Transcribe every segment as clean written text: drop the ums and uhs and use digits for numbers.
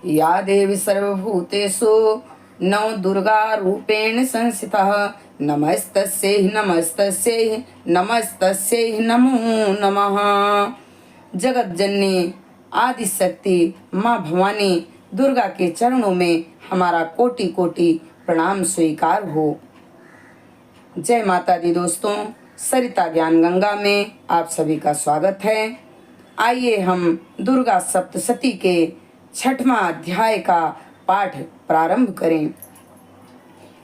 या देवी सर्वभूतेषु नौ दुर्गा रूपेण संस्थितः नमस्तस्यै नमस्तस्यै नमस्तस्यै नमो नमः। जगत जननी आदि शक्ति माँ भवानी दुर्गा के चरणों में हमारा कोटि कोटि प्रणाम स्वीकार हो। जय माता दी दोस्तों, सरिता ज्ञान गंगा में आप सभी का स्वागत है। आइए हम दुर्गा सप्तशती के 6वां अध्याय का पाठ प्रारंभ करें।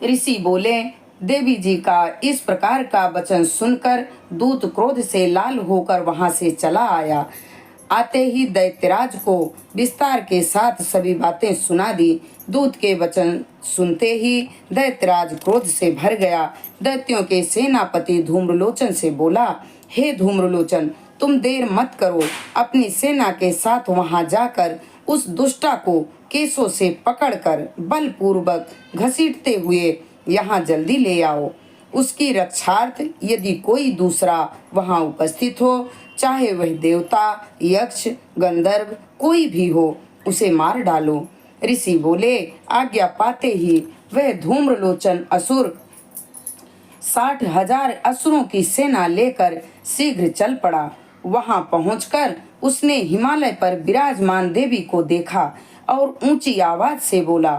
ऋषि बोले, देवी जी का इस प्रकार का वचन सुनकर दूत क्रोध से लाल होकर वहां से चला आया। आते ही दैत्यराज को विस्तार के साथ सभी बातें सुना दी। दूत के वचन सुनते ही दैत्यराज क्रोध से भर गया। दैत्यों के सेनापति धूम्रलोचन से बोला, हे धूम्रलोचन, तुम देर मत करो, अपनी सेना के साथ वहां जाकर उस दुष्टा को केसों से पकड़कर बलपूर्वक घसीटते हुए यहाँ जल्दी ले आओ। उसकी रक्षार्थ यदि कोई दूसरा वहां उपस्थित हो, चाहे वह देवता, यक्ष, गंधर्व कोई भी हो, उसे मार डालो। ऋषि बोले, आज्ञा पाते ही वह धूम्रलोचन असुर 60,000 असुरों की सेना लेकर शीघ्र चल पड़ा। वहां पहुंचकर उसने हिमालय पर विराजमान देवी को देखा और ऊंची आवाज से बोला,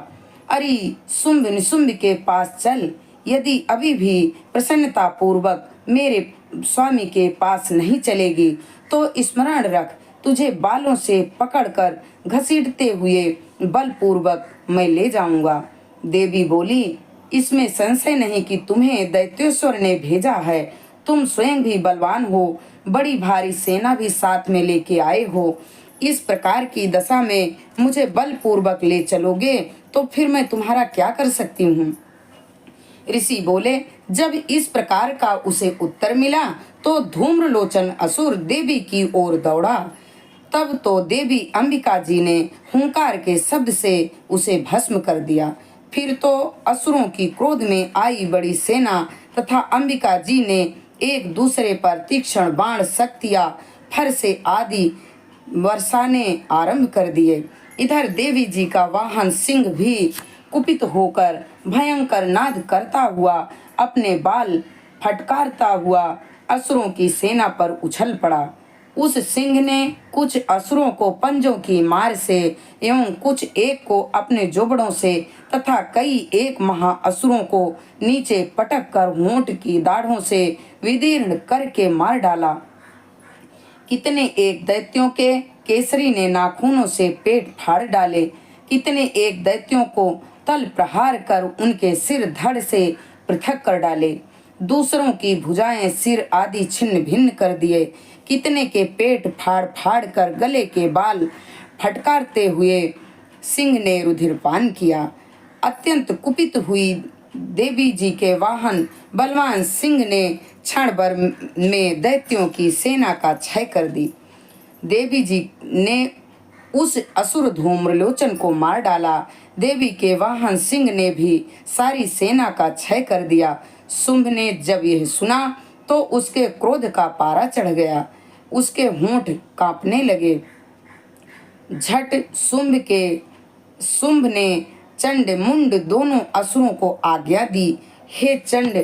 अरे शुंभ निशुंभ के पास चल। यदि अभी भी प्रसन्नता पूर्वक मेरे स्वामी के पास नहीं चलेगी तो स्मरण रख, तुझे बालों से पकड़कर घसीटते हुए बलपूर्वक मैं ले जाऊंगा। देवी बोली, इसमें संशय नहीं कि तुम्हें दैत्योश्वर ने भेजा है। तुम स्वयं भी बलवान हो, बड़ी भारी सेना भी साथ में लेके आए हो। इस प्रकार की दशा में मुझे बलपूर्वक ले चलोगे तो फिर मैं तुम्हारा क्या कर सकती हूँ। ऋषि बोले, जब इस प्रकार का उसे उत्तर मिला तो धूम्रलोचन असुर देवी की ओर दौड़ा। तब तो देवी अंबिका जी ने हुंकार के शब्द से उसे भस्म कर दिया। फिर तो असुरों की क्रोध में आई बड़ी सेना तथा अंबिका जी ने एक दूसरे पर तीक्ष्ण बाण, शक्तियां, फरसे आदि बरसाने आरंभ कर दिए। इधर देवी जी का वाहन सिंह भी कुपित होकर भयंकर नाद करता हुआ अपने बाल फटकारता हुआ असुरों की सेना पर उछल पड़ा। उस सिंह ने कुछ असुरों को पंजों की मार से एवं कुछ एक को अपने जोबड़ों से तथा कई एक महाअसुरों को नीचे पटक कर होंठ की दाढ़ों से विदीर्ण करके मार डाला। कितने एक दैत्यों के केसरी ने नाखूनों से पेट फाड़ डाले। कितने एक दैत्यों को तल प्रहार कर उनके सिर धड़ से पृथक कर डाले। दूसरों की भुजाएं, सिर आदि छिन्न भिन्न कर दिए। कितने के पेट फाड़ फाड़ कर गले के बाल फटकारते हुए सिंह ने रुधिरपान किया। अत्यंत कुपित हुई देवी जी के वाहन बलवान सिंह ने क्षण भर में दैत्यों की सेना का क्षय कर दी। देवी जी ने उस असुर धूम्रलोचन को मार डाला। देवी के वाहन सिंह ने भी सारी सेना का क्षय कर दिया। शुंभ ने जब यह सुना तो उसके क्रोध का पारा चढ़ गया, उसके होंठ कांपने लगे। झट शुंभ ने चंड मुंड दोनों असुरों को आज्ञा दी, हे चंड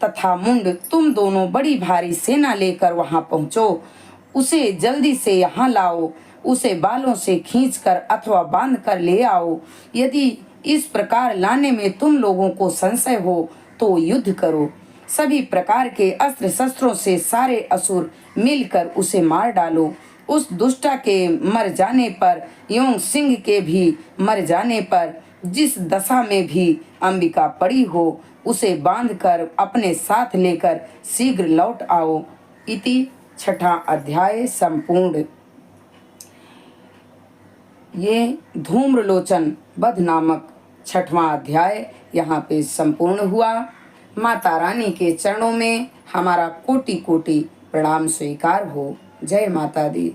तथा मुंड, तुम दोनों बड़ी भारी सेना लेकर वहां पहुंचो। उसे जल्दी से यहाँ लाओ। उसे बालों से खींचकर अथवा बांधकर ले आओ। यदि इस प्रकार लाने में तुम लोगों को संशय हो तो युद्ध करो। सभी प्रकार के अस्त्र शस्त्रों से सारे असुर मिलकर उसे मार डालो। उस दुष्टा के मर जाने पर एवं सिंह के भी मर जाने पर जिस दशा में भी अंबिका पड़ी हो, उसे बांधकर अपने साथ लेकर शीघ्र लौट आओ। इति 6वां अध्याय संपूर्ण। ये धूम्रलोचन वध नामक 6वां अध्याय यहाँ पे संपूर्ण हुआ। माता रानी के चरणों में हमारा कोटि कोटि प्रणाम स्वीकार हो। जय माता दी।